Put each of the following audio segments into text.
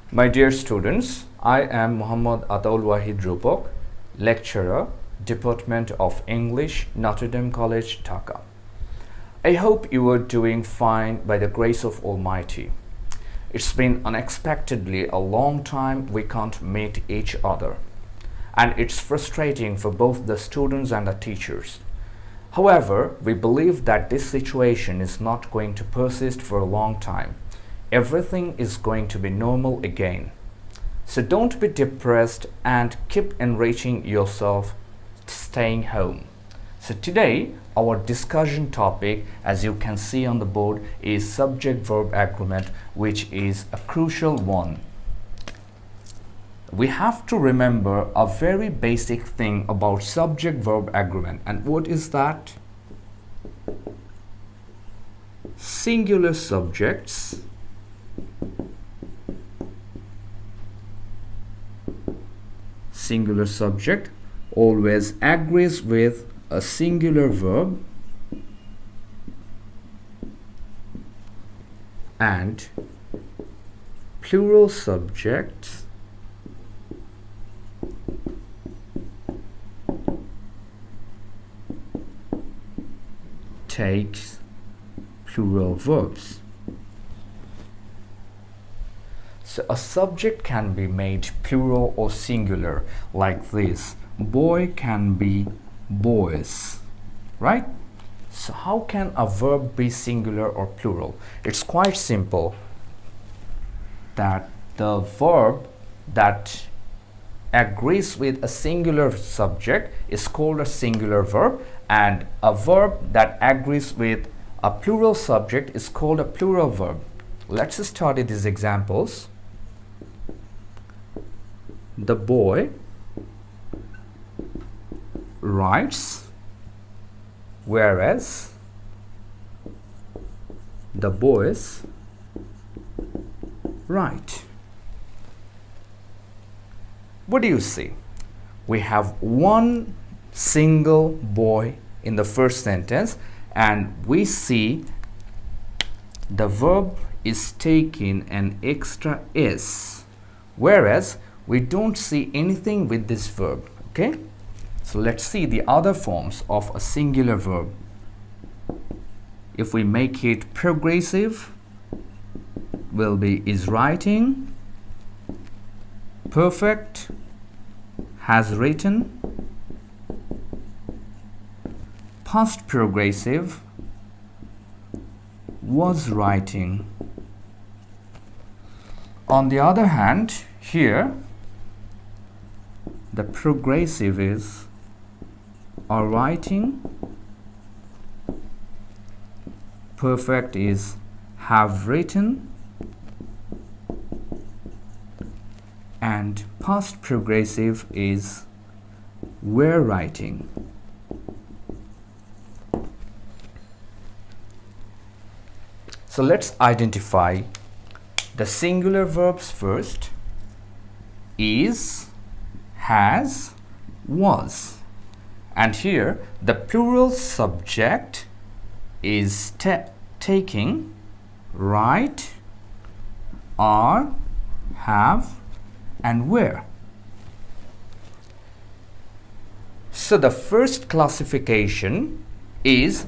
My dear students, I am Muhammad Ataul Wahid Rupok, lecturer, Department of English, Notre College, Dhaka. I hope you are doing fine by the grace of Almighty. It's been unexpectedly a long time we can't meet each other, and it's frustrating for both the students and the teachers. However, we believe that this situation is not going to persist for a long time. Everything is going to be normal again. So don't be depressed and keep enriching yourself staying home. So today our discussion topic, as you can see on the board, is subject-verb agreement, which is a crucial one. We have to remember a very basic thing about subject-verb agreement. And what is that? Singular subjects always agrees with a singular verb, and plural subjects takes plural verbs. So a subject can be made plural or singular like this. Boy can be boys, right? So how can a verb be singular or plural? It's quite simple, that the verb that agrees with a singular subject is called a singular verb, and a verb that agrees with a plural subject is called a plural verb. Let's study these examples. The boy writes, whereas the boys write. What do you see? We have one single boy in the first sentence, and we see the verb is taking an extra s, whereas we don't see anything with this verb. Okay, so let's see the other forms of a singular verb. If we make it progressive, will be is writing, perfect, has written, past progressive, was writing. On the other hand, here the progressive is are writing, perfect is have written, and past progressive is were writing. So let's identify the singular verbs first. Is, has, was. And here the plural subject is taking, write, are, have, and were. So the first classification is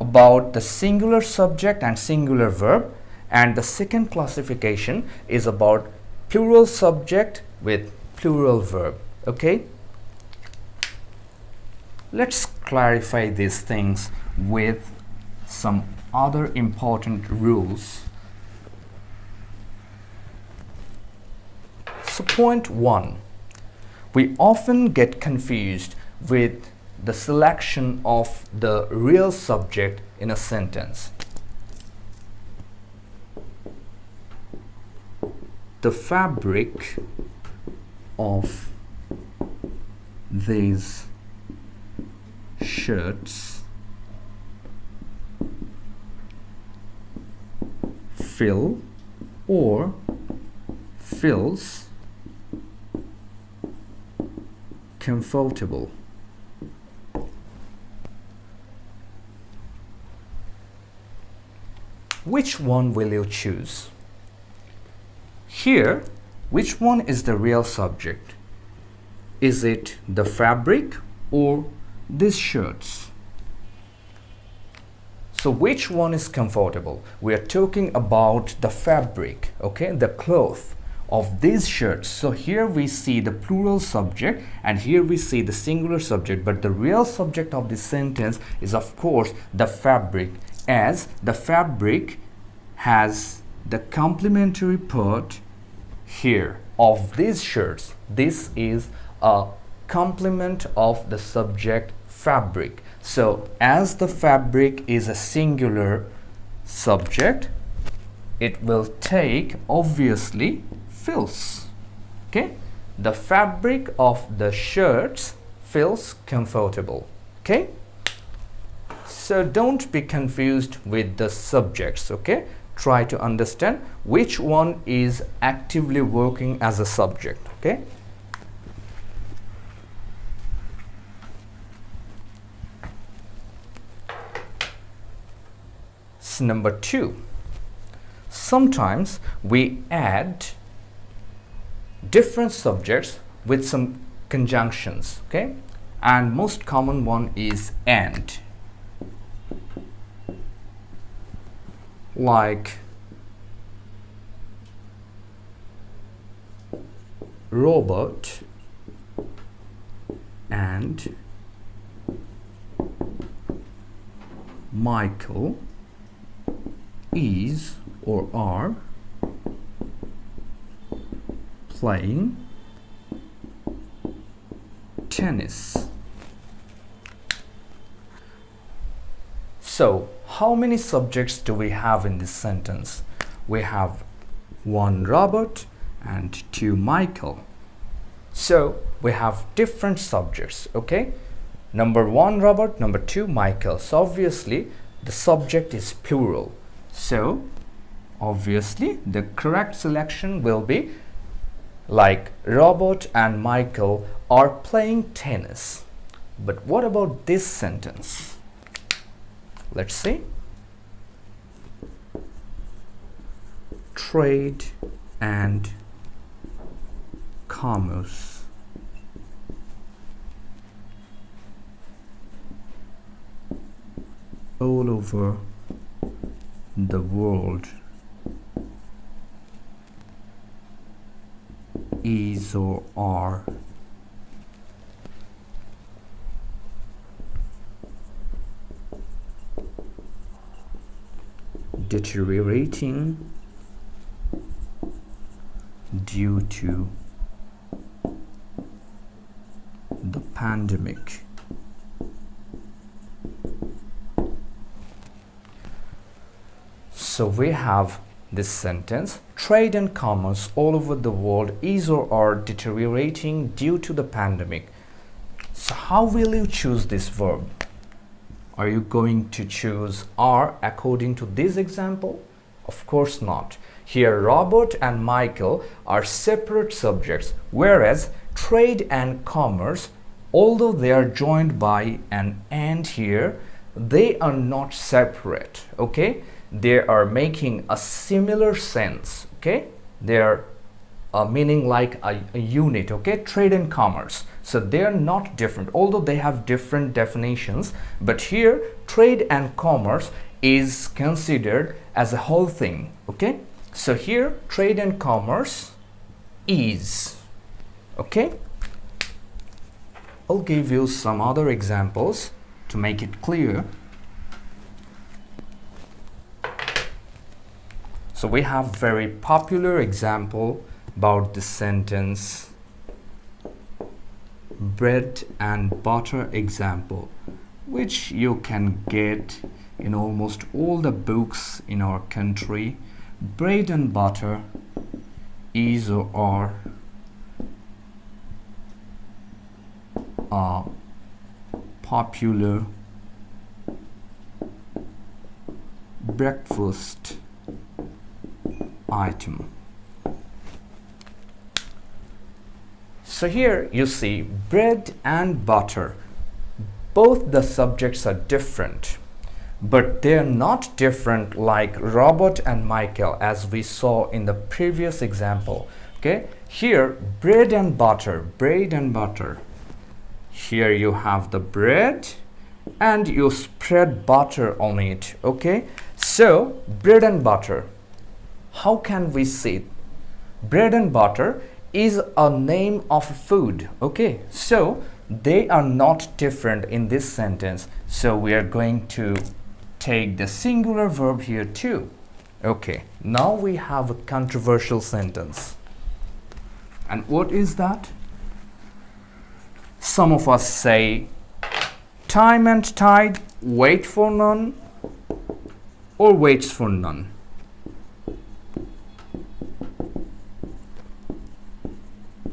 about the singular subject and singular verb, and the second classification is about plural subject with plural verb. Okay, let's clarify these things with some other important rules. So point 1, we often get confused with the selection of the real subject in a sentence. The fabric of these shirts fill or feels comfortable. Which one will you choose? Here which one is the real subject? Is it the fabric or these shirts? So which one is comfortable? We are talking about the fabric, okay, the cloth of these shirts. So here we see the plural subject and here we see the singular subject, but the real subject of this sentence is of course the fabric, as the fabric has the complementary part here of these shirts. This is a complement of the subject fabric. So as the fabric is a singular subject, it will take obviously feels. Okay, the fabric of the shirts feels comfortable. Okay, so don't be confused with the subjects. Okay, try to understand which one is actively working as a subject. Okay, so number 2, sometimes we add different subjects with some conjunctions, okay, and most common one is and, like Robert and Michael is or are playing tennis. So how many subjects do we have in this sentence? We have 1 Robert and 2 Michael. So we have different subjects, okay? Number 1 Robert, number 2 Michael. So obviously the subject is plural. So obviously the correct selection will be like Robert and Michael are playing tennis. But what about this sentence? Let's see. Trade and commerce all over the world is or are deteriorating due to the pandemic. So we have this sentence, trade and commerce all over the world is or are deteriorating due to the pandemic. So how will you choose this verb? Are you going to choose are according to this example? Of course not. Here Robert and Michael are separate subjects, whereas trade and commerce, although they are joined by an and here, they are not separate, okay? They are making a similar sense, okay? They are meaning like a unit, okay? Trade and commerce. So they are not different, although they have different definitions. But here, trade and commerce is considered as a whole thing, okay? So here, trade and commerce is, okay? I'll give you some other examples to make it clear. So we have very popular example about this sentence, bread and butter example, which you can get in almost all the books in our country. Bread and butter is or are a popular breakfast item. So here you see bread and butter. Both the subjects are different, but they're not different like Robert and Michael as we saw in the previous example. Okay, Okay, here bread and butter, bread and butter. Here you have the bread and you spread butter on it. Okay, so bread and butter. How can we say bread and butter is a name of food? Okay, so they are not different in this sentence, so we are going to take the singular verb here too. Okay, now we have a controversial sentence. And what is that? Some of us say time and tide wait for none or waits for none.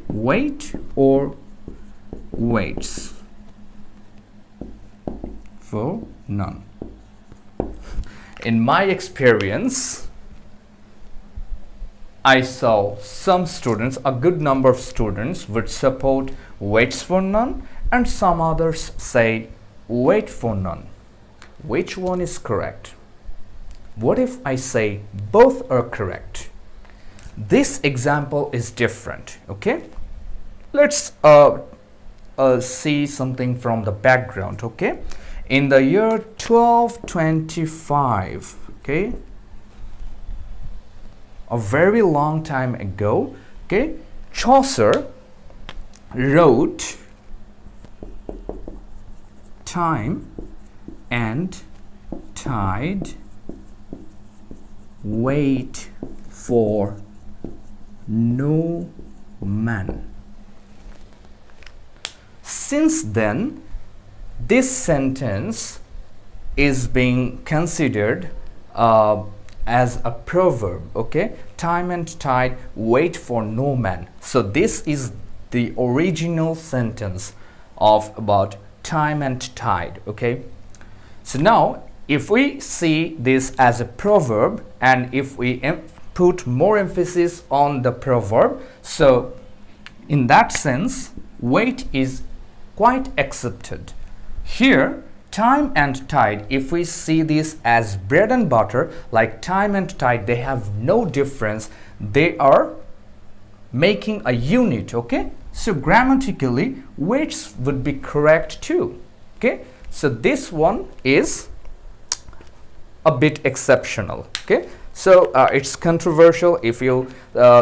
Wait or waits for none. In my experience, I saw some students, a good number of students would support waits for none and some others say wait for none. Which one is correct? What if I say both are correct? This example is different, okay? Let's see something from the background, okay? In the year 1225, okay, a very long time ago, okay, Chaucer wrote time and tide wait for no man. Since then, this sentence is being considered as a proverb, okay? Time and tide wait for no man. So this is the original sentence of about time and tide, okay? So now if we see this as a proverb and if we put more emphasis on the proverb, so in that sense wait is quite accepted. Here time and tide, if we see this as bread and butter, like time and tide, they have no difference. They are making a unit, okay? So grammatically, waits would be correct too, okay? So this one is a bit exceptional, okay? So it's controversial. If you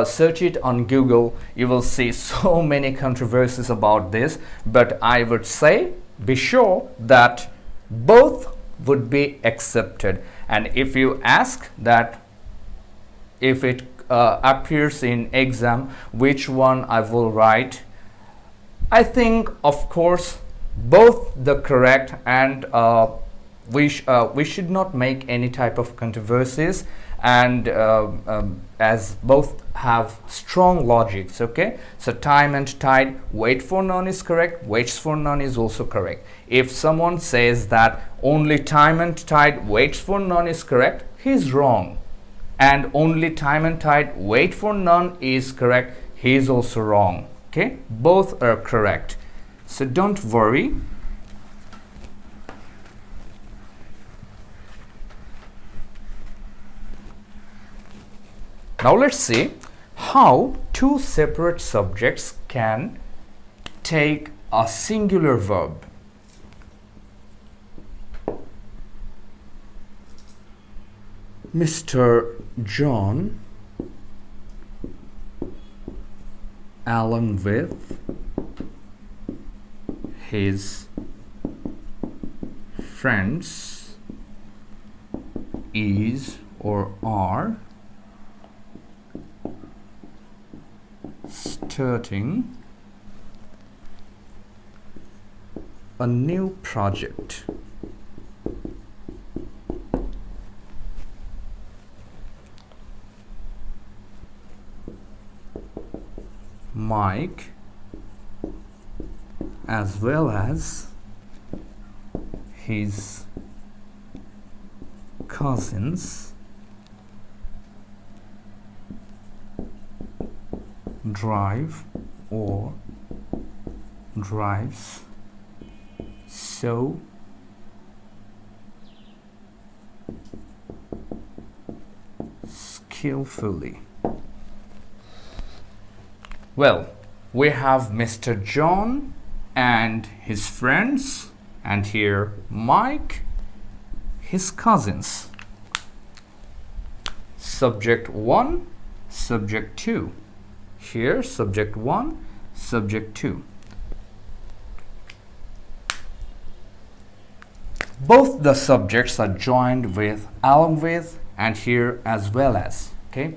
search it on Google, you will see so many controversies about this, but I would say be sure that both would be accepted. And if you ask that if it appears in exam which one I will write, I think of course both the correct, and we should not make any type of controversies, and as both have strong logics, okay? So time and tide wait for none is correct, waits for none is also correct. If someone says that only time and tide waits for none is correct, he's wrong. And only time and tide wait for none is correct, he is also wrong, okay? Both are correct, so don't worry. Now let's see how two separate subjects can take a singular verb. Mr. John, along with his friends, is or are starting a new project. Mike, as well as his cousins, drive or drives so skillfully. Well, we have Mr. John and his friends, and here Mike, his cousins. Subject 1, subject 2. Here subject 1, subject 2. Both the subjects are joined with, along with, and here as well as. Okay,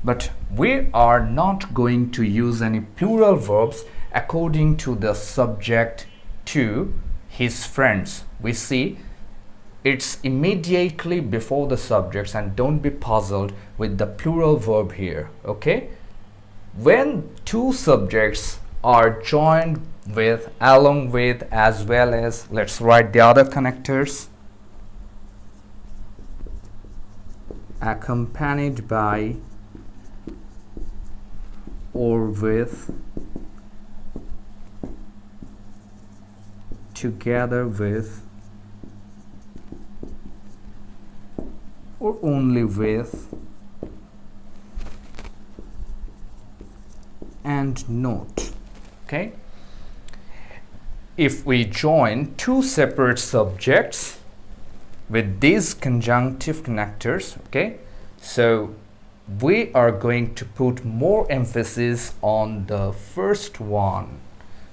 but we are not going to use any plural verbs according to the subject to his friends. We see it's immediately before the subjects, and don't be puzzled with the plural verb here. Okay, when two subjects are joined with, along with, as well as, let's write the other connectors: accompanied by, or with, together with, or only with, and not. Okay, if we join two separate subjects with these conjunctive connectors, okay, so we are going to put more emphasis on the first one.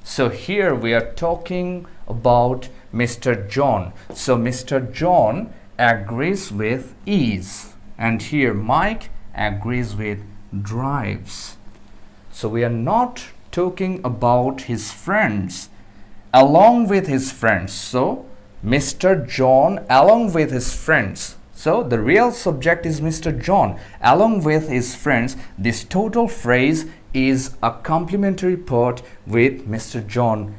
So here we are talking about Mr. John. So Mr. John agrees with is, and here Mike agrees with drives. So we are not talking about his friends, along with his friends. So Mr. John along with his friends. So the real subject is Mr. John along with his friends. This total phrase is a complementary part with Mr. John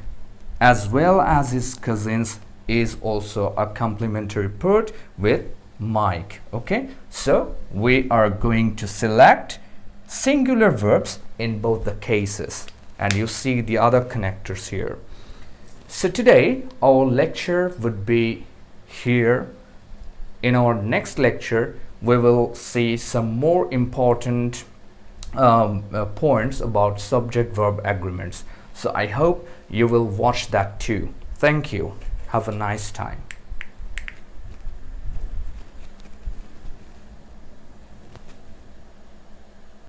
as well as his cousins is also a complementary part with Mike. Okay, so we are going to select singular verbs in both the cases, and you see the other connectors here. So today our lecture would be here. In our next lecture we will see some more important points about subject verb agreements. So I hope you will watch that too. Thank you. Have a nice time.